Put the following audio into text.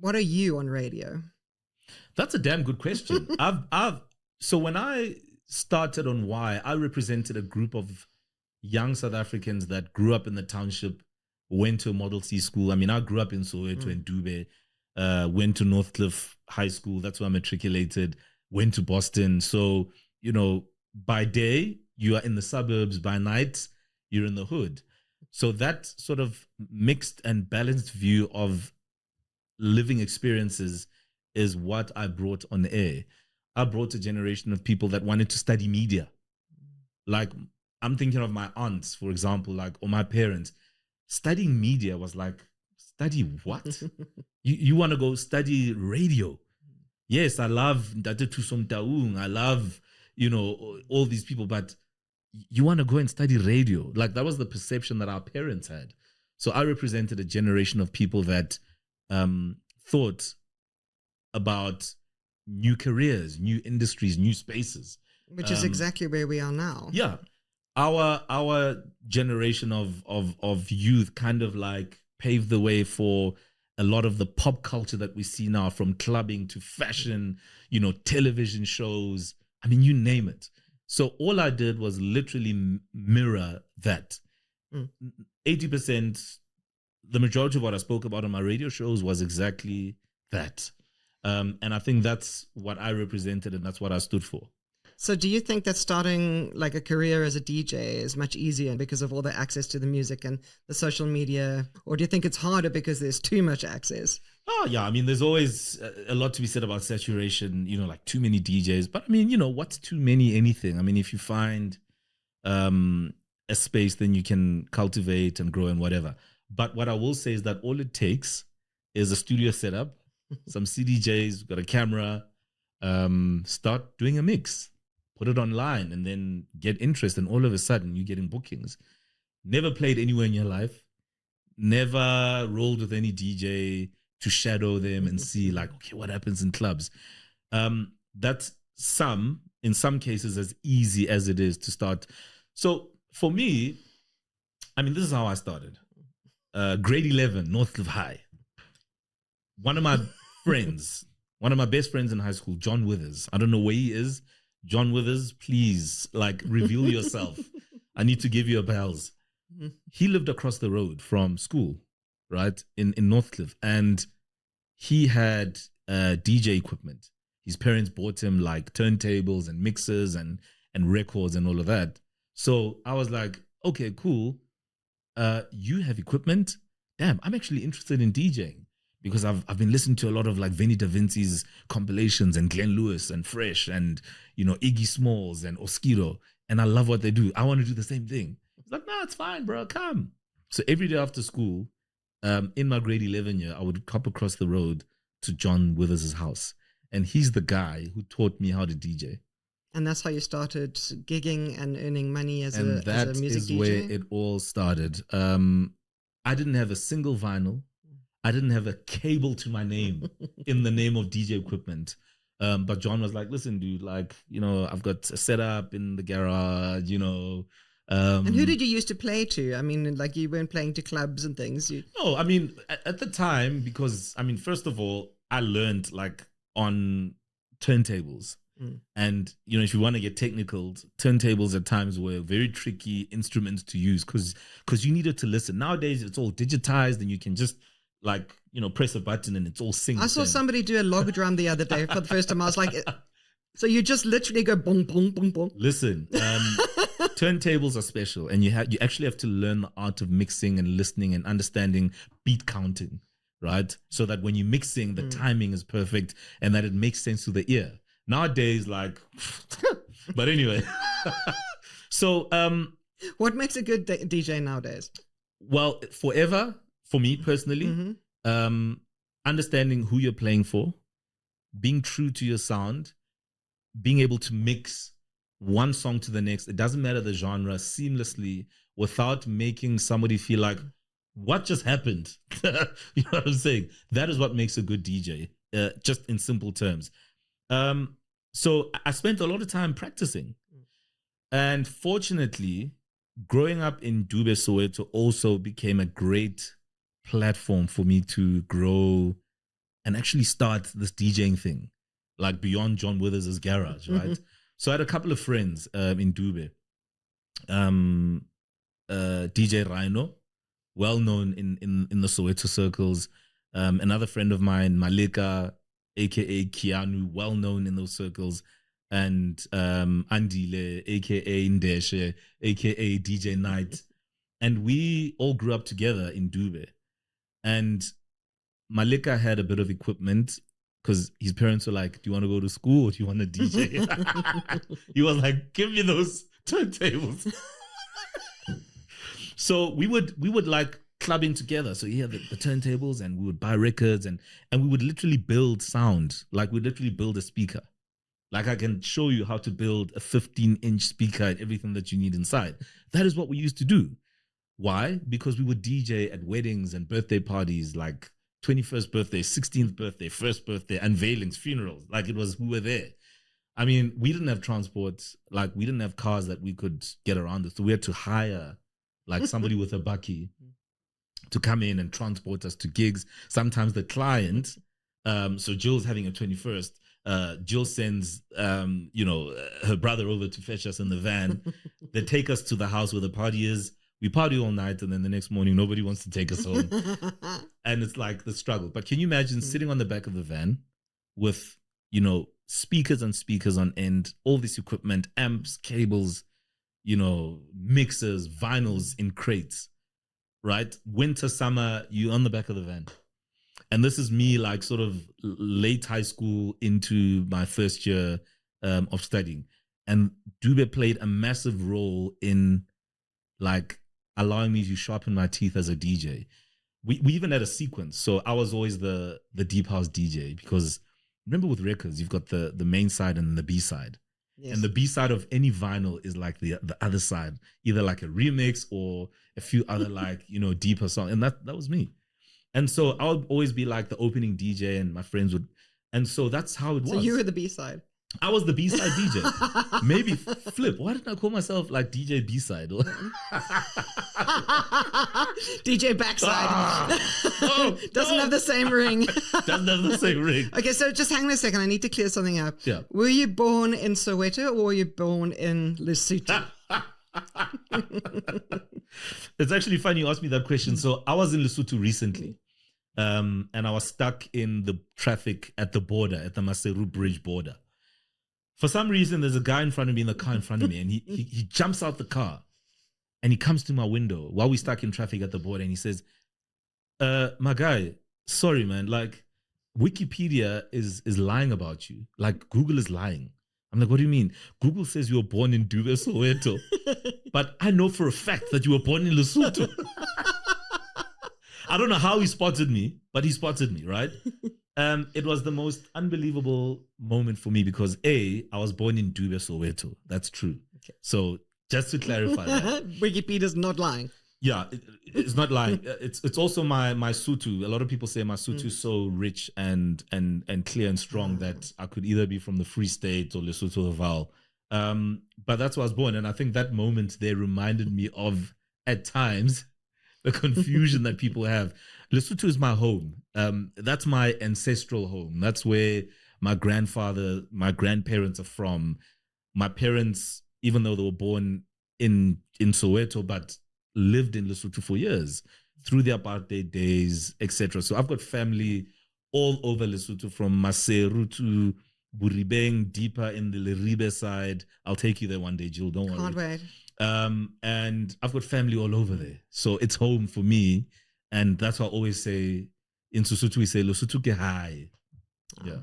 What are you on radio? That's a damn good question. So when I started on Y, I represented a group of young South Africans that grew up in the township, went to a Model C school. I mean, I grew up in Soweto and Dube, went to Northcliff High School. That's where I matriculated, went to Boston. So, by day, you are in the suburbs. By night, you're in the hood. So that sort of mixed and balanced view of living experiences is what I brought on the air. I brought a generation of people that wanted to study media. Like, I'm thinking of my aunts, for example, or my parents. Studying media was like, study what? you want to go study radio? Yes, I love Date Tusom Taung. I love, all these people, but you want to go and study radio. Like, that was the perception that our parents had. So I represented a generation of people that thought about new careers, new industries, new spaces. Which is exactly where we are now. Yeah. Our generation of youth kind of like paved the way for a lot of the pop culture that we see now, from clubbing to fashion, television shows. I mean, you name it. So all I did was literally mirror that. 80%, the majority of what I spoke about on my radio shows was exactly that. And I think that's what I represented, and that's what I stood for. So do you think that starting like a career as a DJ is much easier because of all the access to the music and the social media? Or do you think it's harder because there's too much access? Oh, yeah. I mean, there's always a lot to be said about saturation, like too many DJs. But I mean, what's too many anything? I mean, if you find a space, then you can cultivate and grow and whatever. But what I will say is that all it takes is a studio setup, some CDJs, got a camera, start doing a mix, put it online, and then get interest. And all of a sudden, you're getting bookings. Never played anywhere in your life. Never rolled with any DJ to shadow them and see okay, what happens in clubs. That's in some cases, as easy as it is to start. So for me, I mean, this is how I started. Grade 11, Northcliff High. One of my friends, one of my best friends in high school, John Withers. I don't know where he is. John Withers, please, reveal yourself. I need to give you a bells. He lived across the road from school, right, in Northcliff. And he had DJ equipment. His parents bought him turntables and mixers and records and all of that. So I was like, okay, cool. You have equipment? Damn, I'm actually interested in DJing. Because I've been listening to a lot of Vinny Da Vinci's compilations and Glenn Lewis and Fresh and, Iggy Smalls and Oskido. And I love what they do. I want to do the same thing. It's like, no, it's fine, bro. Come. So every day after school, in my grade 11 year, I would hop across the road to John Withers' house. And he's the guy who taught me how to DJ. And that's how you started gigging and earning money as a music DJ? And that is where it all started. I didn't have a single vinyl. I didn't have a cable to my name in the name of DJ equipment. But John was like, listen, dude, I've got a setup in the garage, and who did you used to play to? I mean, you weren't playing to clubs and things. No, I mean, at the time, because, I mean, first of all, I learned on turntables. And, if you want to get technical, turntables at times were very tricky instruments to use because you needed to listen. Nowadays, it's all digitized and you can just press a button and it's all synced. I saw somebody do a log drum the other day for the first time. I was like, so you just literally go boom, boom, boom, boom. Listen, turntables are special, and you actually have to learn the art of mixing and listening and understanding beat counting, right? So that when you're mixing, the timing is perfect and that it makes sense to the ear. Nowadays, but anyway. So, what makes a good DJ nowadays? Well, forever. For me personally, understanding who you're playing for, being true to your sound, being able to mix one song to the next, it doesn't matter the genre, seamlessly without making somebody feel like, what just happened? You know what I'm saying? That is what makes a good DJ, just in simple terms. So I spent a lot of time practicing. And fortunately, growing up in Dube, Soweto also became a great platform for me to grow and actually start this DJing thing, like beyond John Withers' garage, right? So I had a couple of friends in Dube. DJ Rhino, well known in the Soweto circles. Another friend of mine, Malika, aka Keanu, well known in those circles, and Andile, aka Ndeshe, aka DJ Knight. And we all grew up together in Dube. And Malika had a bit of equipment because his parents were like, do you want to go to school or do you want to DJ? He was like, give me those turntables. So we would like clubbing together. So he had the turntables and we would buy records and we would literally build sound. Like we'd literally build a speaker. Like I can show you how to build a 15-inch speaker and everything that you need inside. That is what we used to do. Why? Because we would DJ at weddings and birthday parties, like 21st birthday, 16th birthday, first birthday, unveilings, funerals. Like we were there. I mean, we didn't have transport. Like we didn't have cars that we could get around with. So we had to hire like somebody with a bakkie to come in and transport us to gigs. Sometimes the client, so Jill's having a 21st, Jill sends, her brother over to fetch us in the van. They take us to the house where the party is. We party all night, and then the next morning, nobody wants to take us home. And it's like the struggle. But can you imagine sitting on the back of the van with, speakers and speakers on end, all this equipment, amps, cables, mixers, vinyls in crates, right? Winter, summer, you on the back of the van. And this is me like sort of late high school into my first year of studying. And Dube played a massive role in like allowing me to sharpen my teeth as a DJ. We even had a sequence. So I was always the deep house DJ because remember with records, you've got the main side and the B side. Yes. And the B side of any vinyl is like the other side, either like a remix or a few other like, deeper songs. And that was me. And so I would always be like the opening DJ and my friends would. And so that's how it was. So you were the B side. I was the B-side DJ. Maybe flip. Why didn't I call myself like DJ B-side? DJ backside. Doesn't have the same ring. Doesn't have the same ring. Okay, so just hang on a second. I need to clear something up. Yeah. Were you born in Soweto or were you born in Lesotho? It's actually funny you asked me that question. So I was in Lesotho recently. And I was stuck in the traffic at the border, at the Maseru Bridge border. For some reason, there's a guy in front of me in the car in front of me, and he jumps out the car and he comes to my window while we're stuck in traffic at the border, and he says, my guy, sorry, man, like Wikipedia is lying about you. Like Google is lying. I'm like, what do you mean? Google says you were born in Dube, Soweto. But I know for a fact that you were born in Lesotho. I don't know how he spotted me, but he spotted me, right? It was the most unbelievable moment for me because I was born in Dube, Soweto. That's true. Okay. So just to clarify that. Wikipedia's not lying. Yeah, it's not lying. It's also my Sutu. A lot of people say my Sutu is so rich and clear and strong that I could either be from the Free State or Lesotho Val. But that's where I was born. And I think that moment there reminded me of, at times, the confusion that people have. Lesotho is my home. That's my ancestral home. That's where my grandparents are from. My parents, even though they were born in Soweto, but lived in Lesotho for years through the apartheid days, etc. So I've got family all over Lesotho, from Maseru to Buribeng, deeper in the Leribe side. I'll take you there one day, Jill. Don't worry. Can't wait. And I've got family all over there. So it's home for me. And that's what I always say. In Sesotho, we say, Lesotho ke high. Yeah.